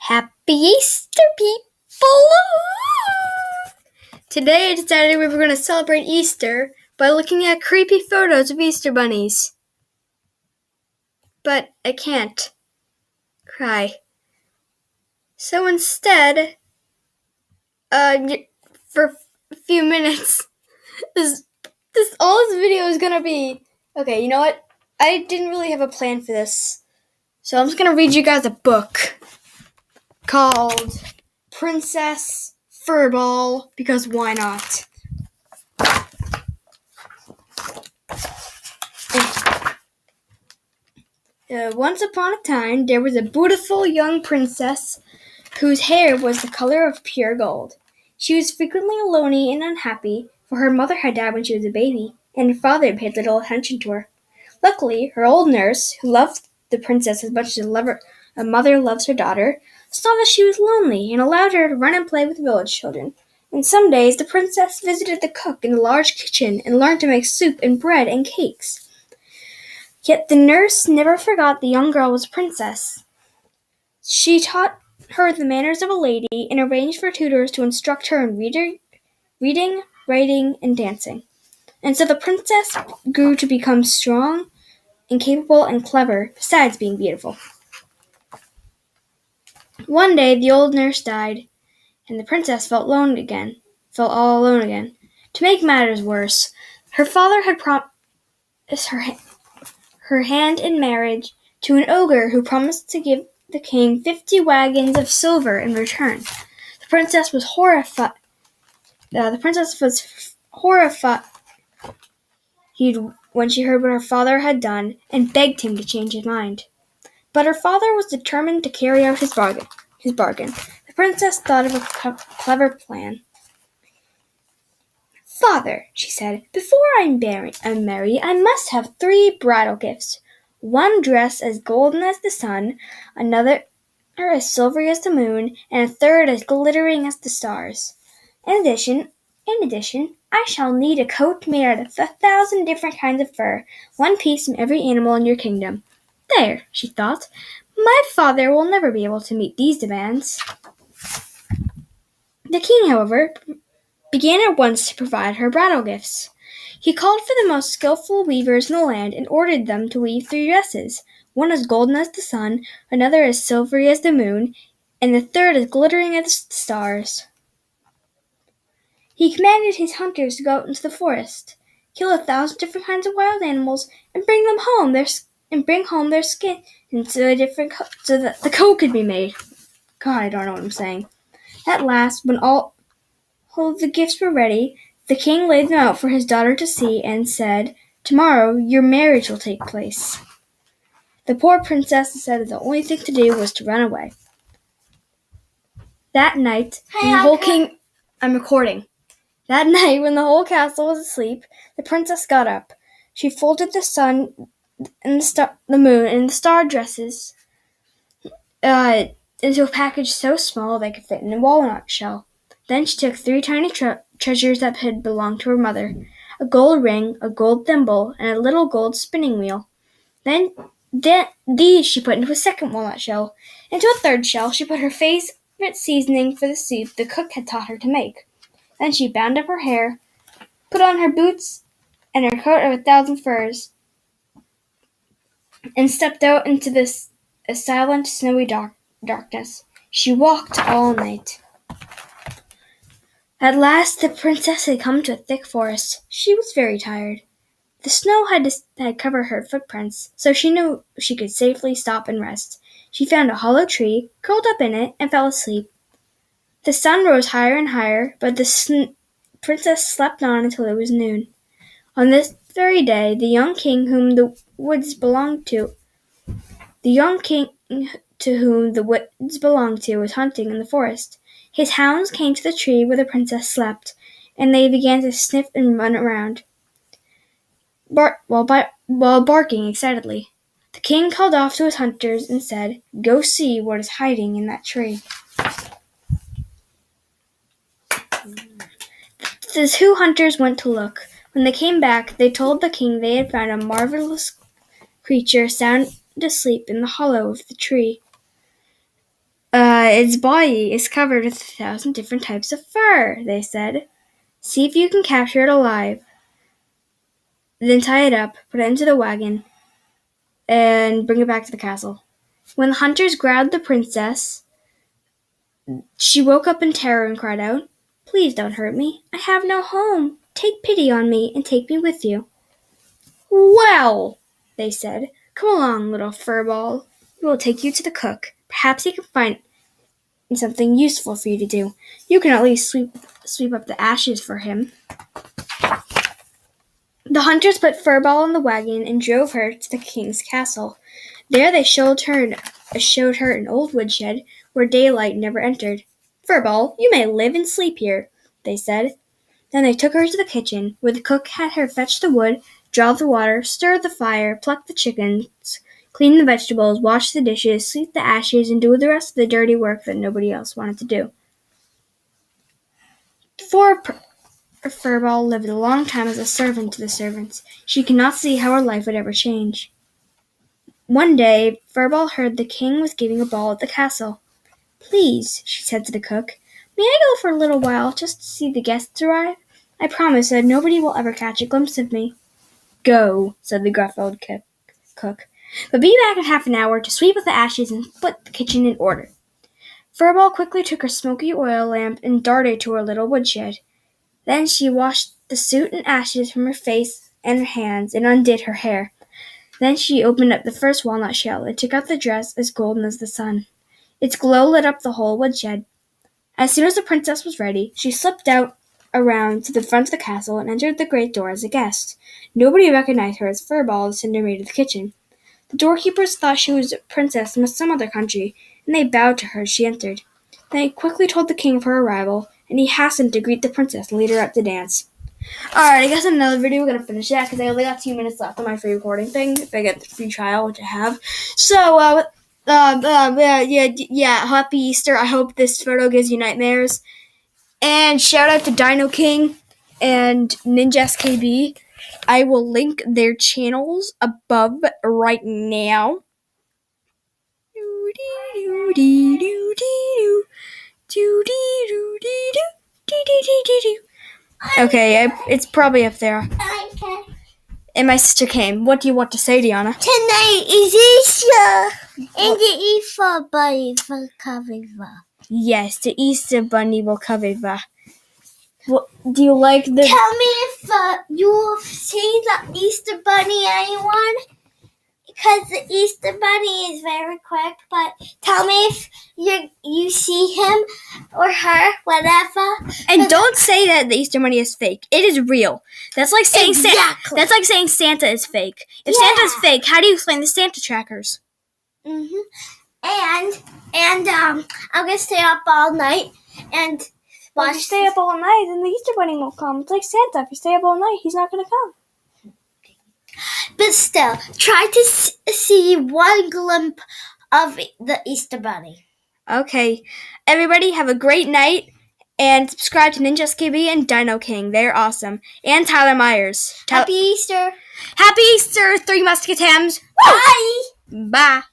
Happy Easter, people! Today I decided we were going to celebrate Easter by looking at creepy photos of Easter bunnies. But I can't cry. So instead, for a few minutes, all this video is going to be... Okay, you know what? I didn't really have a plan for this. So I'm just going to read you guys a book called Princess Furball, because why not? Once upon a time, there was a beautiful young princess whose hair was the color of pure gold. She was frequently lonely and unhappy, for her mother had died when she was a baby, and her father paid little attention to her. Luckily, her old nurse, who loved the princess as much as a mother loves her daughter, saw that she was lonely and allowed her to run and play with village children. And some days the princess visited the cook in the large kitchen and learned to make soup and bread and cakes. Yet the nurse never forgot the young girl was a princess. She taught her the manners of a lady and arranged for tutors to instruct her in reading, writing, and dancing. And so the princess grew to become strong and capable and clever, besides being beautiful. One day the old nurse died, and the princess felt all alone again. To make matters worse, her father had promised her hand in marriage to an ogre who promised to give the king 50 wagons of silver in return. The princess was horrified when she heard what her father had done and begged him to change his mind. But her father was determined to carry out his bargain. The princess thought of a clever plan. "Father," she said, "before I'm married, I must have 3 bridal gifts. One dress as golden as the sun, another as silvery as the moon, and a third as glittering as the stars. In addition, I shall need a coat made out of 1,000 different kinds of fur, one piece from every animal in your kingdom." There, she thought, my father will never be able to meet these demands. The king, however, began at once to provide her bridal gifts. He called for the most skillful weavers in the land and ordered them to weave 3 dresses, one as golden as the sun, another as silvery as the moon, and the third as glittering as the stars. He commanded his hunters to go out into the forest, kill 1,000 different kinds of wild animals, and bring home their skin so that the coat could be made. God, I don't know what I'm saying. At last, when all the gifts were ready, the king laid them out for his daughter to see and said, "Tomorrow your marriage will take place." The poor princess decided the only thing to do was to run away. That night, when the whole castle was asleep, the princess got up. She folded the sun and the moon and the star dresses into a package so small they could fit in a walnut shell. Then she took 3 tiny treasures that had belonged to her mother, a gold ring, a gold thimble, and a little gold spinning wheel. Then these she put into a second walnut shell. Into a third shell she put her favorite seasoning for the soup the cook had taught her to make. Then she bound up her hair, put on her boots and her coat of 1,000 furs, and stepped out into a silent, snowy darkness. She walked all night. At last the princess had come to a thick forest. She was very tired. The snow had covered her footprints, so she knew she could safely stop and rest. She found a hollow tree, curled up in it, and fell asleep. The sun rose higher and higher, but the princess slept on until it was noon. On this very day, the young king to whom the woods belonged was hunting in the forest. His hounds came to the tree where the princess slept, and they began to sniff and run around, while barking excitedly. The king called off to his hunters and said, "Go see what is hiding in that tree." The 2 hunters went to look. When they came back, they told the king they had found a marvelous creature sound asleep in the hollow of the tree. Its body is covered with 1,000 different types of fur, they said. See if you can capture it alive. Then tie it up, put it into the wagon, and bring it back to the castle. When the hunters grabbed the princess, she woke up in terror and cried out, "Please don't hurt me. I have no home. Take pity on me and take me with you." "Well," they said, "come along, little furball. We will take you to the cook. Perhaps he can find something useful for you to do. You can at least sweep up the ashes for him." The hunters put Furball in the wagon and drove her to the king's castle. There they showed her an old woodshed where daylight never entered. "Furball, you may live and sleep here," they said. Then they took her to the kitchen, where the cook had her fetch the wood, draw the water, stir the fire, pluck the chickens, clean the vegetables, wash the dishes, sweep the ashes, and do the rest of the dirty work that nobody else wanted to do. Furball lived a long time as a servant to the servants. She could not see how her life would ever change. One day, Furball heard the king was giving a ball at the castle. "Please," she said to the cook, "may I go for a little while just to see the guests arrive? I promise that nobody will ever catch a glimpse of me." "Go," said the gruff old cook, "but be back in half an hour to sweep up the ashes and put the kitchen in order." Furball quickly took her smoky oil lamp and darted to her little woodshed. Then she washed the soot and ashes from her face and her hands and undid her hair. Then she opened up the first walnut shell and took out the dress as golden as the sun. Its glow lit up the whole woodshed. As soon as the princess was ready, she slipped out around to the front of the castle and entered the great door as a guest. Nobody recognized her as Furball, the cinder maid of the kitchen. The doorkeepers thought she was a princess from some other country, and they bowed to her as she entered. Then they quickly told the king of her arrival, and he hastened to greet the princess and lead her up to dance. Alright, I guess in another video we're going to finish that because I only got 2 minutes left on my free recording thing if I get the free trial, which I have. So, happy Easter. I hope this photo gives you nightmares. And shout out to Dino King and Ninja SKB. I will link their channels above right now. Okay, it's probably up there. Okay. And my sister came. What do you want to say, Diana? Tonight is Easter, and the Easter bunny will come over. Yes, the Easter bunny will come over. Well, do you like the... Tell me if you see the Easter bunny, anyone? Because the Easter bunny is very quick, but tell me if you see him or her, whatever. And don't say that the Easter bunny is fake. It is real. That's like saying that's like saying Santa is fake. If Santa is fake, how do you explain the Santa trackers? And I'm gonna stay up all night and watch. If you stay up all night, then the Easter bunny won't come. It's like Santa. If you stay up all night, he's not gonna come. But still, try to see one glimpse of the Easter bunny. Okay. Everybody have a great night. And subscribe to Ninja SKB and Dino King. They're awesome. And Tyler Myers. Happy Easter. Happy Easter, Three Musketeers. Bye. Bye.